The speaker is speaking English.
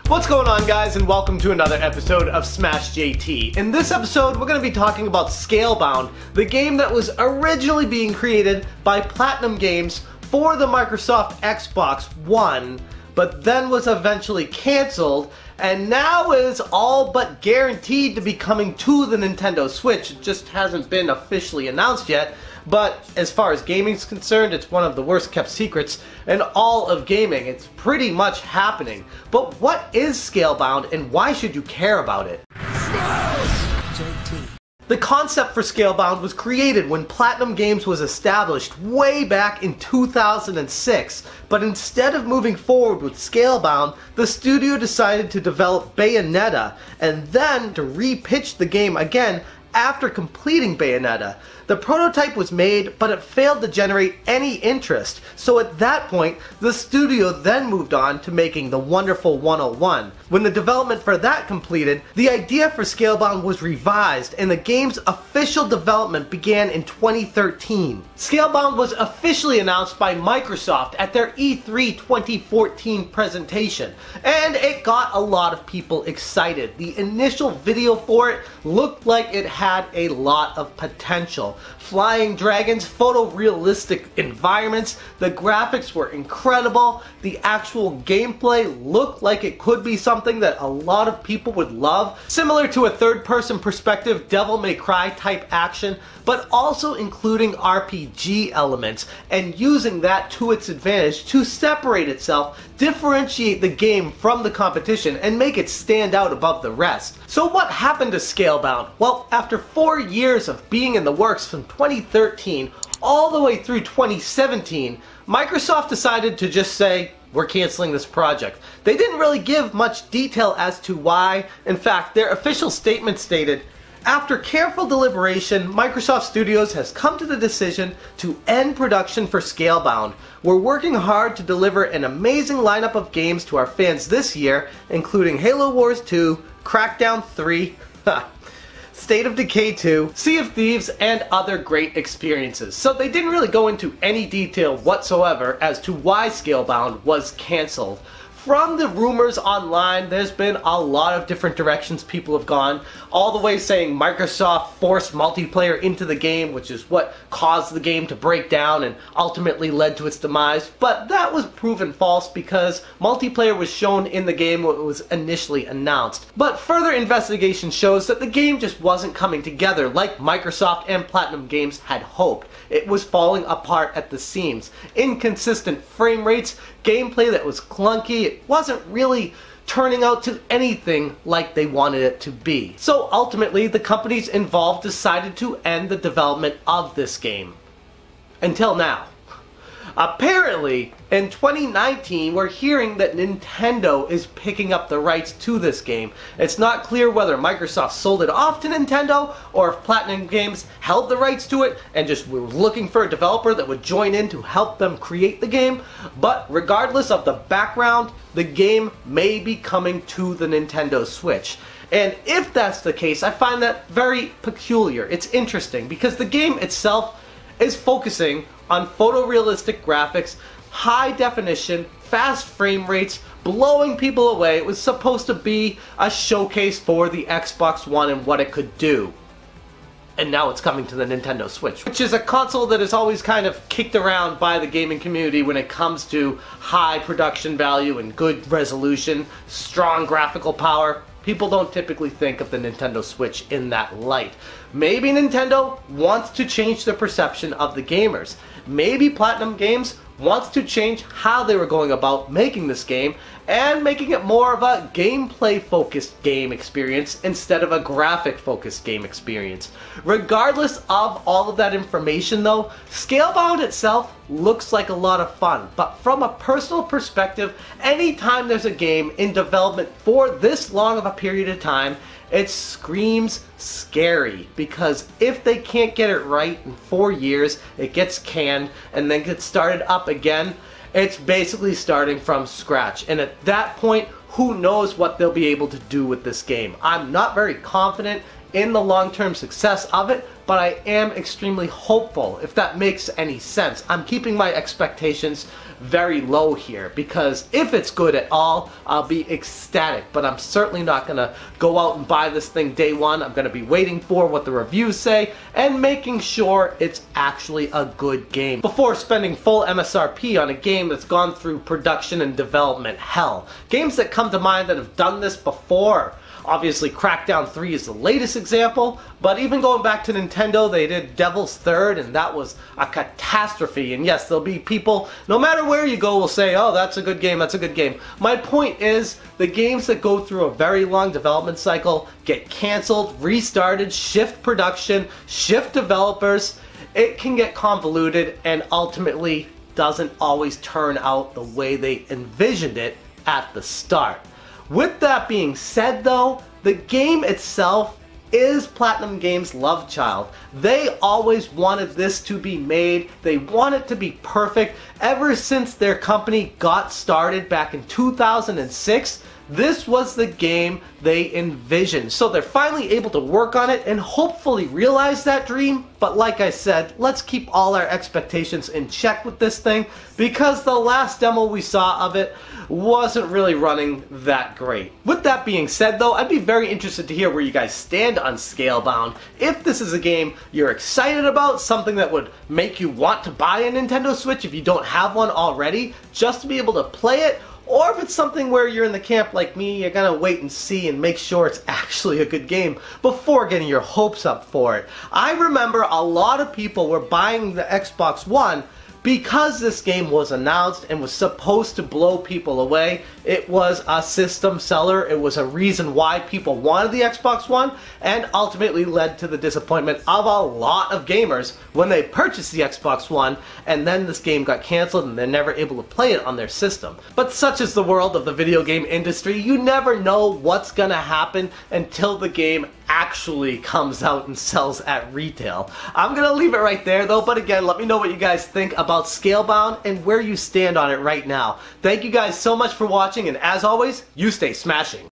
What's going on, guys, and welcome to another episode of Smash JT. In this episode, we're going to be talking about Scalebound, the game that was originally being created by Platinum Games for the Microsoft Xbox One, but then was eventually canceled, and now is all but guaranteed to be coming to the Nintendo Switch. It just hasn't been officially announced yet. But as far as gaming is concerned, it's one of the worst kept secrets in all of gaming. It's pretty much happening. But what is Scalebound and why should you care about it? The concept for Scalebound was created when Platinum Games was established way back in 2006, but instead of moving forward with Scalebound, the studio decided to develop Bayonetta and then to re-pitch the game again after completing Bayonetta. The prototype was made, but it failed to generate any interest, so at that point, the studio then moved on to making the wonderful 101. When the development for that completed, the idea for Scalebound was revised, and the game's official development began in 2013. Scalebound was officially announced by Microsoft at their E3 2014 presentation, and it got a lot of people excited. The initial video for it looked like it had a lot of potential. Flying dragons, photorealistic environments, the graphics were incredible, the actual gameplay looked like it could be something that a lot of people would love, similar to a third-person perspective Devil May Cry type action, but also including RPG elements and using that to its advantage to separate itself, differentiate the game from the competition, and make it stand out above the rest. So what happened to Scalebound? Well, after 4 years of being in the works from 2013 all the way through 2017, Microsoft decided to just say, we're canceling this project. They didn't really give much detail as to why. In fact, their official statement stated, after careful deliberation, Microsoft Studios has come to the decision to end production for Scalebound. We're working hard to deliver an amazing lineup of games to our fans this year, including Halo Wars 2, Crackdown 3, State of Decay 2, Sea of Thieves, and other great experiences. So they didn't really go into any detail whatsoever as to why Scalebound was cancelled. From the rumors online, there's been a lot of different directions people have gone, all the way saying Microsoft forced multiplayer into the game, which is what caused the game to break down and ultimately led to its demise, but that was proven false because multiplayer was shown in the game when it was initially announced. But further investigation shows that the game just wasn't coming together like Microsoft and Platinum Games had hoped. It was falling apart at the seams. Inconsistent frame rates, gameplay that was clunky, it wasn't really turning out to anything like they wanted it to be. So ultimately, the companies involved decided to end the development of this game. Until now. Apparently, in 2019, we're hearing that Nintendo is picking up the rights to this game. It's not clear whether Microsoft sold it off to Nintendo or if Platinum Games held the rights to it and just were looking for a developer that would join in to help them create the game. But regardless of the background, the game may be coming to the Nintendo Switch. And if that's the case, I find that very peculiar. It's interesting because the game itself is focusing on photorealistic graphics, high definition, fast frame rates, blowing people away. It was supposed to be a showcase for the Xbox One and what it could do. And now it's coming to the Nintendo Switch, which is a console that is always kind of kicked around by the gaming community when it comes to high production value and good resolution, strong graphical power. People don't typically think of the Nintendo Switch in that light. Maybe Nintendo wants to change the perception of the gamers. Maybe Platinum Games wants to change how they were going about making this game and making it more of a gameplay focused game experience instead of a graphic focused game experience. Regardless of all of that information though, Scalebound itself looks like a lot of fun, but from a personal perspective, anytime there's a game in development for this long of a period of time, it screams scary, because if they can't get it right in 4 years, it gets canned and then gets started up again, it's basically starting from scratch. And at that point, who knows what they'll be able to do with this game. I'm not very confident in the long-term success of it, but I am extremely hopeful, if that makes any sense. I'm keeping my expectations very low here, because if it's good at all, I'll be ecstatic, but I'm certainly not going to go out and buy this thing day one. I'm going to be waiting for what the reviews say and making sure it's actually a good game before spending full MSRP on a game that's gone through production and development hell. Games that come to mind that have done this before: obviously Crackdown 3 is the latest example, but even going back to Nintendo, they did Devil's Third, and that was a catastrophe. And yes, there'll be people, no matter where you go, will say, oh, that's a good game, that's a good game. My point is, the games that go through a very long development cycle, get canceled, restarted, shift production, shift developers, it can get convoluted and ultimately doesn't always turn out the way they envisioned it at the start. With that being said though, the game itself is Platinum Games' love child. They always wanted this to be made. They want it to be perfect. Ever since their company got started back in 2006, this was the game they envisioned. So they're finally able to work on it and hopefully realize that dream. But like I said, let's keep all our expectations in check with this thing, because the last demo we saw of it wasn't really running that great. With that being said though, I'd be very interested to hear where you guys stand on Scalebound. If this is a game you're excited about, something that would make you want to buy a Nintendo Switch if you don't have one already, just to be able to play it, or if it's something where you're in the camp like me, you're gonna wait and see and make sure it's actually a good game before getting your hopes up for it. I remember a lot of people were buying the Xbox One because this game was announced and was supposed to blow people away. It was a system seller. It was a reason why people wanted the Xbox One, and ultimately led to the disappointment of a lot of gamers when they purchased the Xbox One and then this game got canceled and they're never able to play it on their system. But such is the world of the video game industry. You never know what's gonna happen until the game actually comes out and sells at retail. I'm gonna leave it right there though, but again, let me know what you guys think about Scalebound and where you stand on it right now. Thank you guys so much for watching, and as always, you stay smashing.